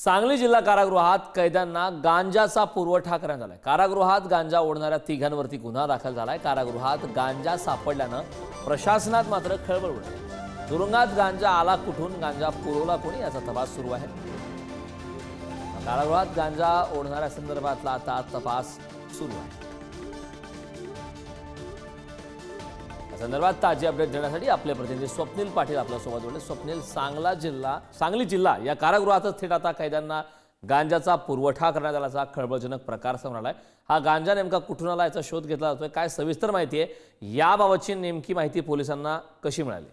सांगली जिल्हा कारागृहात कैद्यांना गांजाचा पुरवठा करण्यात आलाय। कारागृहात गांजा ओढणाऱ्या तिघांवरती गुन्हा दाखल झालाय। कारागृहात गांजा सापडल्यानं प्रशासनात मात्र खळबळ उडाली। तुरुंगात गांजा आला कुठून, गांजा पुरवला कोणी, याचा तपास सुरू आहे। कारागृहात गांजा ओढणाऱ्या संदर्भातला आता तपास सुरू आहे। या संदर्भात ताजी अपडेट देण्यासाठी आपले प्रतिनिधी स्वप्नील पाटील आपल्यासोबत जोडले। स्वप्नील, सांगली जिल्हा या कारागृहातच थेट आता कैद्यांना गांजाचा पुरवठा करण्यात आल्याचा खळबळजनक प्रकार समोर आलाय। हा गांजा नेमका कुठून आला याचा शोध घेतला जातोय। काय सविस्तर माहिती आहे, याबाबतची नेमकी माहिती पोलिसांना कशी मिळाली?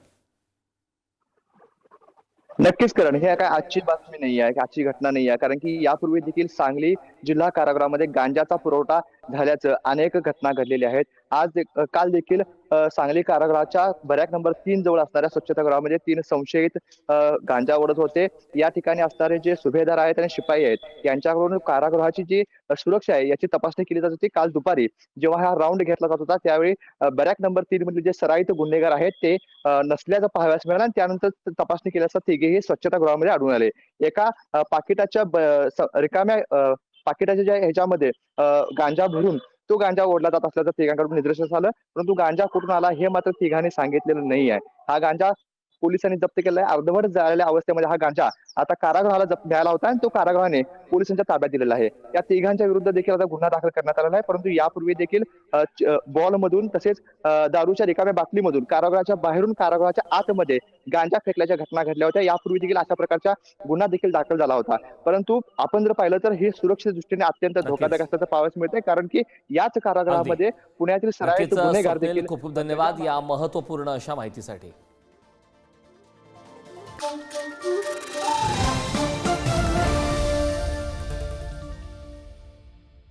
नक्कीच करण, हे काय आजची बातमी नाही आहे, आजची घटना नाही आहे, कारण की यापूर्वी देखील सांगली जिल्हा कारागृहामध्ये गांजाचा पुरवठा झाल्याचं अनेक घटना घडलेल्या आहेत। काल देखील सांगली कारागृहाच्या बॅरॅक नंबर 3 जवळ असणाऱ्या स्वच्छतागृहामध्ये 3 संशयित गांजा ओढत होते। या ठिकाणी असणारे जे सुभेदार आहेत आणि शिपाई आहेत यांच्याकडून कारागृहाची जी सुरक्षा आहे याची तपासणी केली जात होती। काल दुपारी जेव्हा हा राऊंड घेतला जात होता त्यावेळी बॅरॅक नंबर 3 मधले जे सराईत गुन्हेगार आहेत ते नसल्याचं पाहावयास मिळालं आणि त्यानंतर तपासणी केल्यास तिघेही स्वच्छतागृहामध्ये आढळून आले। एका पाकिटाच्या रिकाम्या पाकिटाच्या ज्या ह्याच्यामध्ये गांजा भरून तो गांजा ओढला जात असल्याचं तिघांकडून निदर्शनास आलं, परंतु गांजा कुठून आला हे मात्र तिघांनी सांगितलेलं नाही आहे। हा गांजा पोलिसांनी जप्त केलाय। अर्धवट जळालेल्या अवस्थेमध्ये हा गांजा आता कारागृहाला मिळाला होता आणि तो कारागृहाने पोलिसांच्या ताब्यात दिलेला आहे। या तिघांच्या विरुद्ध देखील आता गुन्हा दाखल करण्यात आलेला आहे, परंतु यापूर्वी देखील बॉलमधून तसेच दारूच्या रिकाम्या बाटलीमधून कारागृहाच्या बाहेरून कारागृहाच्या आतमध्ये गांजा फेकल्याच्या घटना घडल्या होत्या। यापूर्वी देखील अशा प्रकारचा गुन्हा देखील दाखल झाला होता, परंतु आपण जर पाहिलं तर हे सुरक्षेच्या दृष्टीने अत्यंत धोकादायक असल्याचं पाहावयास मिळतंय, कारण की याच कारागृहामध्ये पुण्यातील सराईत गुन्हेगार देखील। खूप खूप धन्यवाद या महत्त्वपूर्ण अशा माहितीसाठी।